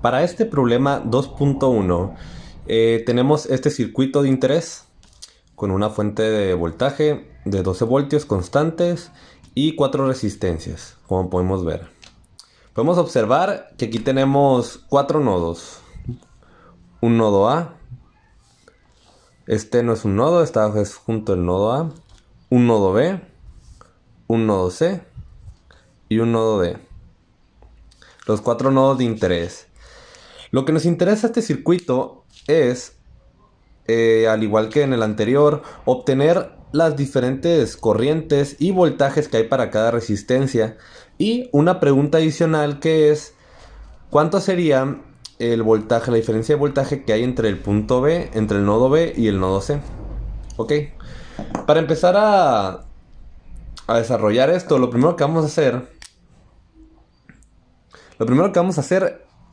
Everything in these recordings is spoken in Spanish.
Para este problema 2.1 tenemos este circuito de interés con una fuente de voltaje de 12 voltios constantes y 4 resistencias, como podemos ver. Podemos observar que aquí tenemos 4 nodos. Un nodo A. Este no es un nodo, esta es junto al nodo A. Un nodo B. Un nodo C. Y un nodo D. Los 4 nodos de interés. Lo que nos interesa este circuito es, al igual que en el anterior, obtener las diferentes corrientes y voltajes que hay para cada resistencia. Y una pregunta adicional que es, ¿cuánto sería el voltaje, la diferencia de voltaje que hay entre el punto B, entre el nodo B y el nodo C? Ok. Para empezar a desarrollar esto, lo primero que vamos a hacer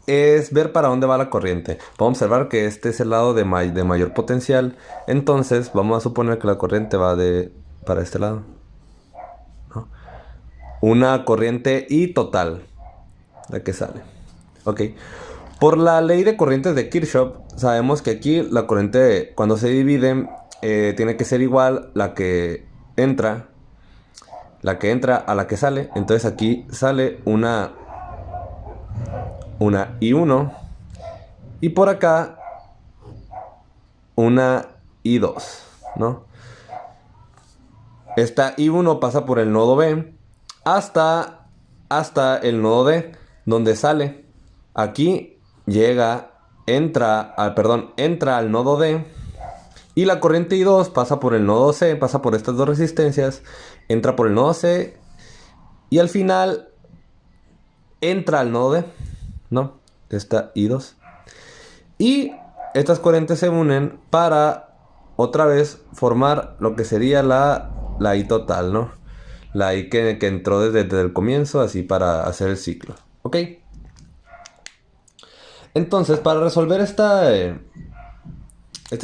es ver para dónde va la corriente. Vamos a observar que este es el lado de mayor potencial. Entonces vamos a suponer que la corriente va para este lado, ¿no? Una corriente I total, la que sale. Ok. Por la ley de corrientes de Kirchhoff, sabemos que aquí la corriente, cuando se divide, tiene que ser igual la que entra a la que sale. Entonces aquí sale una I1 y por acá una I2, ¿no? Esta I1 pasa por el nodo B hasta el nodo D, donde sale. Aquí entra al nodo D y la corriente I2 pasa por el nodo C, pasa por estas dos resistencias, entra por el nodo C y al final entra al nodo D, ¿no? Esta I2. Y estas corrientes se unen para otra vez formar lo que sería la I total, ¿no? La I que entró desde el comienzo, así para hacer el ciclo. ¿Ok? Entonces, para resolver este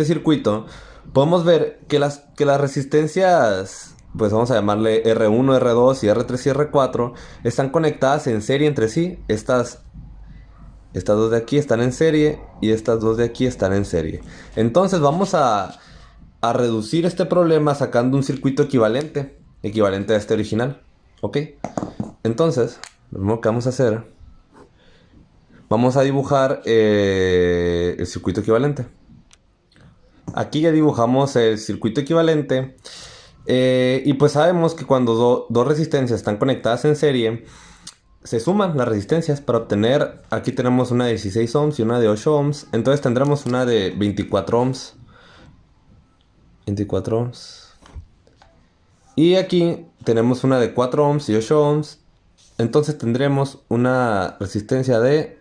circuito, podemos ver que las resistencias, pues vamos a llamarle R1, R2 y R3 y R4, están conectadas en serie entre sí. Estas dos de aquí están en serie y estas dos de aquí están en serie. Entonces vamos a reducir este problema sacando un circuito equivalente a este original. ¿Ok? Entonces, lo primero que vamos a hacer, vamos a dibujar el circuito equivalente. Aquí ya dibujamos el circuito equivalente. Y pues sabemos que cuando dos resistencias están conectadas en serie, se suman las resistencias para obtener, aquí tenemos una de 16 ohms y una de 8 ohms. Entonces tendremos una de 24 ohms. 24 ohms. Y aquí tenemos una de 4 ohms y 8 ohms. Entonces tendremos una resistencia de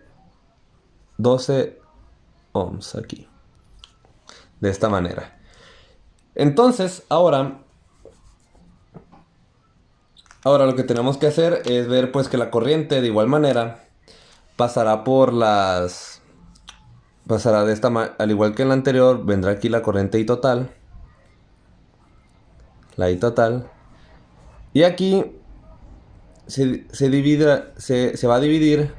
12 ohms aquí. De esta manera. Entonces, ahora lo que tenemos que hacer es ver pues que la corriente de igual manera pasará de esta manera, al igual que en la anterior, vendrá aquí la corriente I total. La I total. Y aquí se va a dividir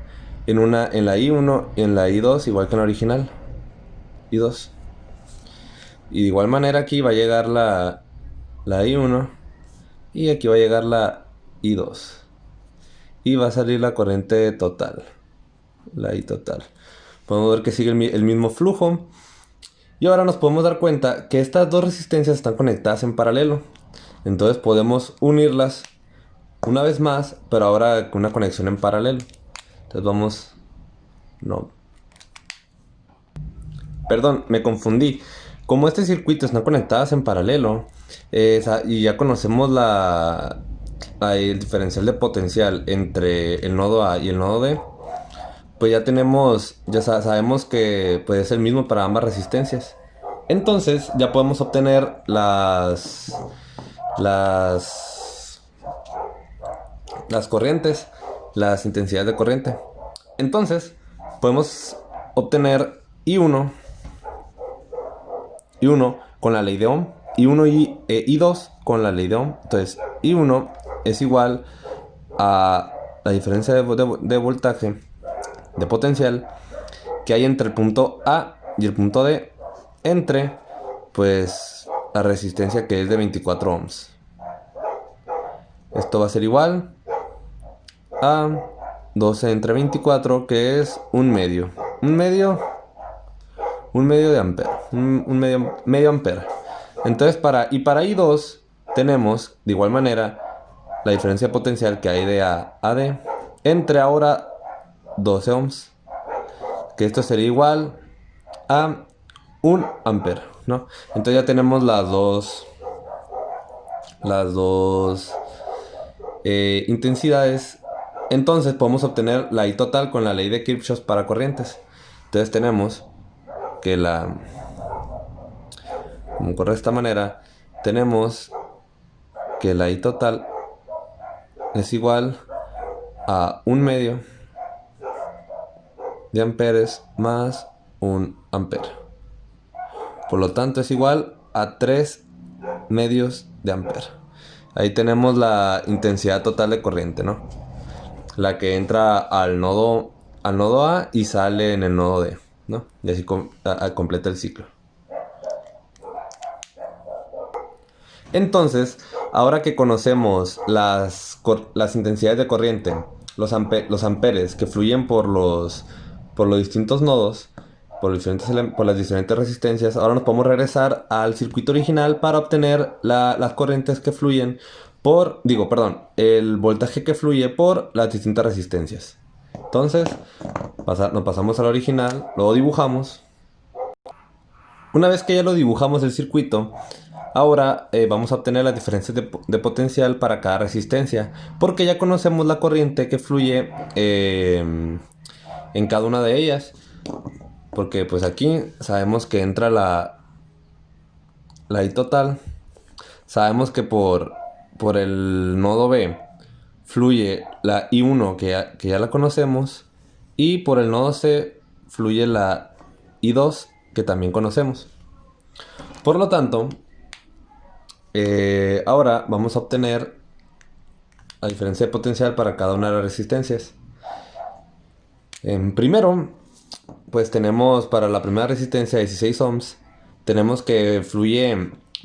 en la I1 y en la I2, igual que en la original. I2. Y de igual manera aquí va a llegar la I1 y aquí va a llegar la I2. Y va a salir la corriente total. La I total. Podemos ver que sigue el mismo flujo. Y ahora nos podemos dar cuenta que estas dos resistencias están conectadas en paralelo. Entonces podemos unirlas una vez más, pero ahora con una conexión en paralelo. Entonces Perdón, me confundí. Como este circuito están conectadas en paralelo, y ya conocemos el diferencial de potencial entre el nodo A y el nodo D, pues ya sabemos que pues, es el mismo para ambas resistencias. Entonces ya podemos obtener las corrientes, las intensidades de corriente. Entonces podemos obtener I1 con la ley de Ohm, I1 y I2 con la ley de Ohm. Entonces I1 es igual a la diferencia de voltaje, de potencial, que hay entre el punto A y el punto D, entre pues la resistencia que es de 24 ohms. Esto va a ser igual a 12 entre 24, que es un medio. Un medio de ampere. Un medio ampere. Entonces para I2 tenemos de igual manera la diferencia potencial que hay de A a D entre ahora 12 ohms. Que esto sería igual a 1 ampere, ¿no? Entonces ya tenemos las dos intensidades. Entonces podemos obtener la I total con la ley de Kirchhoff para corrientes. Entonces tenemos que como corre de esta manera, tenemos que la I total es igual a 1 medio de amperes más 1 ampere. Por lo tanto es igual a 3 medios de ampere. Ahí tenemos la intensidad total de corriente, ¿no? La que entra al nodo A y sale en el nodo D, ¿no? Y así completa el ciclo. Entonces, ahora que conocemos las intensidades de corriente, los amperes que fluyen por los distintos nodos, por las diferentes resistencias, ahora nos podemos regresar al circuito original para obtener las corrientes que fluyen el voltaje que fluye por las distintas resistencias. Entonces, nos pasamos al original, lo dibujamos. Una vez que ya lo dibujamos el circuito, ahora vamos a obtener las diferencias de potencial para cada resistencia, porque ya conocemos la corriente que fluye en cada una de ellas. Porque pues aquí sabemos que entra la I total. Sabemos que por el nodo B fluye la I1 que ya la conocemos. Y por el nodo C fluye la I2 que también conocemos. Por lo tanto, ahora vamos a obtener la diferencia de potencial para cada una de las resistencias. Primero, pues tenemos para la primera resistencia 16 ohms, tenemos que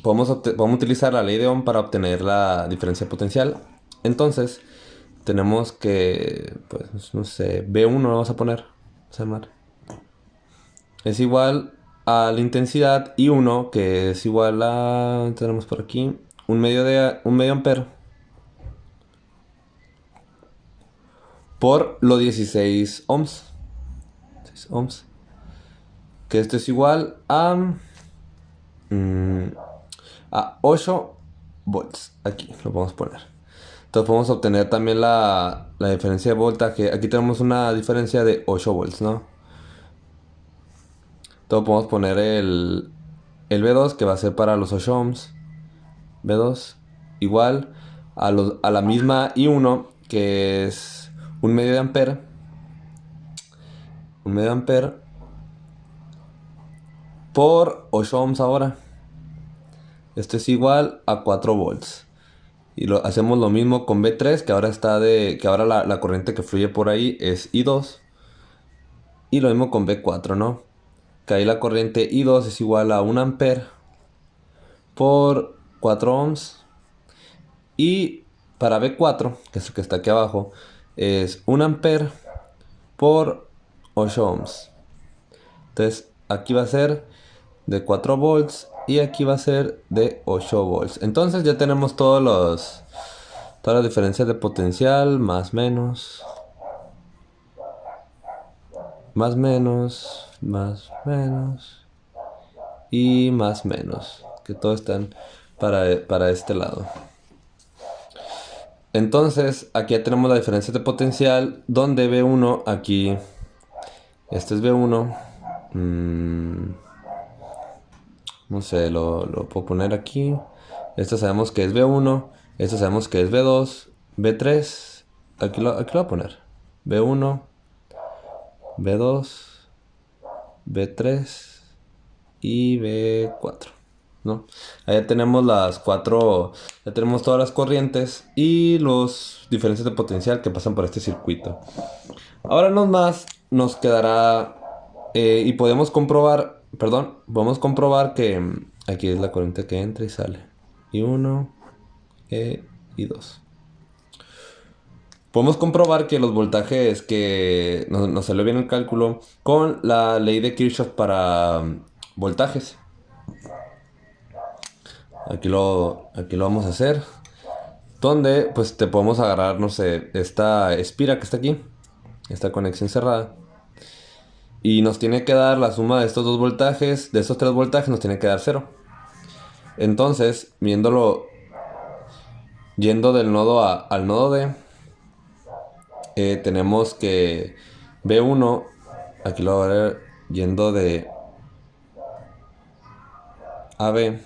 podemos utilizar la ley de Ohm para obtener la diferencia potencial. Entonces, tenemos que, pues, no sé, B1 lo vamos a poner, es igual a la intensidad I1, que es igual a, tenemos por aquí, un medio ampere por los 16 ohms. 6 ohms. Que esto es igual a 8 volts. Aquí lo podemos poner. Entonces podemos obtener también la diferencia de voltaje. Aquí tenemos una diferencia de 8 volts, ¿no? Entonces podemos poner el B2, que va a ser para los 8 ohms. B2 igual a la misma I1, que es un medio de ampere. Un medio de ampere por 8 ohms ahora. Esto es igual a 4 volts. Y hacemos lo mismo con B3, que ahora la corriente que fluye por ahí es I2. Y lo mismo con B4, ¿no? Que ahí la corriente I2 es igual a 1 ampere por 4 ohms. Y para B4, que es el que está aquí abajo, es 1 ampere por 8 ohms. Entonces aquí va a ser de 4 volts y aquí va a ser de 8 volts. Entonces ya tenemos todas las diferencias de potencial, más menos, más menos, más menos y más menos, que todos están para este lado. Entonces aquí ya tenemos la diferencia de potencial, donde B1 aquí, este es B1, no sé, lo puedo poner aquí. Esto sabemos que es B1, esto sabemos que es B2, B3, aquí lo voy a poner, B1, B2, B3 y B4, ¿no? Ahí tenemos ya tenemos todas las corrientes y los diferencias de potencial que pasan por este circuito. Ahora nos quedará Y podemos comprobar, podemos comprobar que aquí es la corriente que entra y sale. Y 1 y 2. Podemos comprobar que los voltajes que nos salió bien el cálculo con la ley de Kirchhoff para voltajes. Aquí lo vamos a hacer. Donde pues te podemos agarrar, no sé, esta espira que está aquí. Esta conexión cerrada. Y nos tiene que dar la suma de estos dos voltajes. De estos tres voltajes nos tiene que dar 0. Entonces, yendo del nodo A al nodo D, tenemos que B1, aquí lo voy a ver, yendo de A B,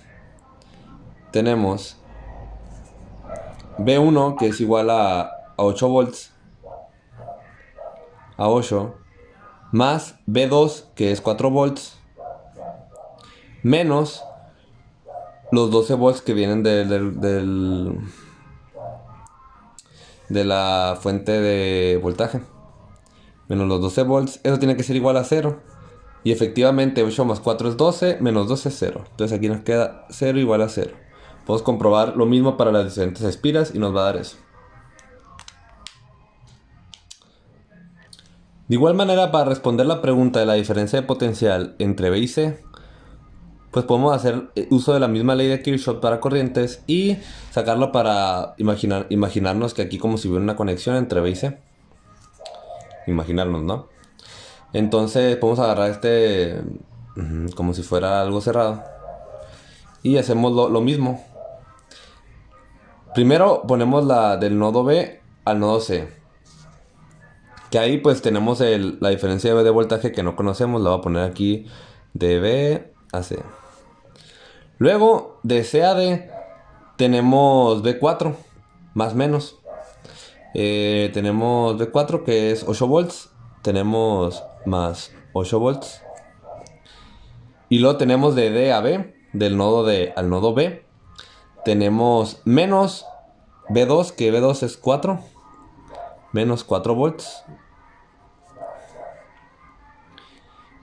tenemos B1 que es igual a 8 volts, a 8, más B2 que es 4 volts, menos los 12 volts que vienen de la fuente de voltaje, menos los 12 volts, eso tiene que ser igual a 0. Y efectivamente 8 más 4 es 12, menos 12 es 0. Entonces aquí nos queda 0 igual a 0. Podemos comprobar lo mismo para las diferentes espiras y nos va a dar eso. De igual manera, para responder la pregunta de la diferencia de potencial entre B y C, pues podemos hacer uso de la misma ley de Kirchhoff para corrientes y sacarlo para imaginarnos que aquí como si hubiera una conexión entre B y C. Imaginarnos, ¿no? Entonces podemos agarrar como si fuera algo cerrado y hacemos lo mismo. Primero ponemos la del nodo B al nodo C, que ahí pues tenemos la diferencia de voltaje que no conocemos. La voy a poner aquí de B a C. Luego de C a D tenemos B4 más menos. Tenemos B4 que es 8 volts, tenemos más 8 volts. Y luego tenemos de D a B, del nodo D al nodo B, tenemos menos B2, que B2 es 4, menos 4 volts.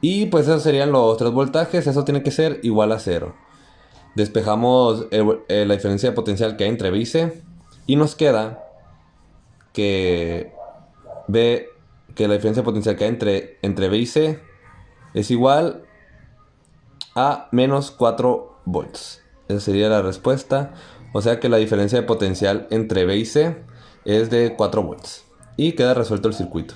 Y pues esos serían los 3 voltajes, eso tiene que ser igual a 0. Despejamos la diferencia de potencial que hay entre B y C. Y nos queda que la diferencia de potencial que hay entre B y C es igual a menos 4 volts. Esa sería la respuesta. O sea que la diferencia de potencial entre B y C es de 4 volts. Y queda resuelto el circuito.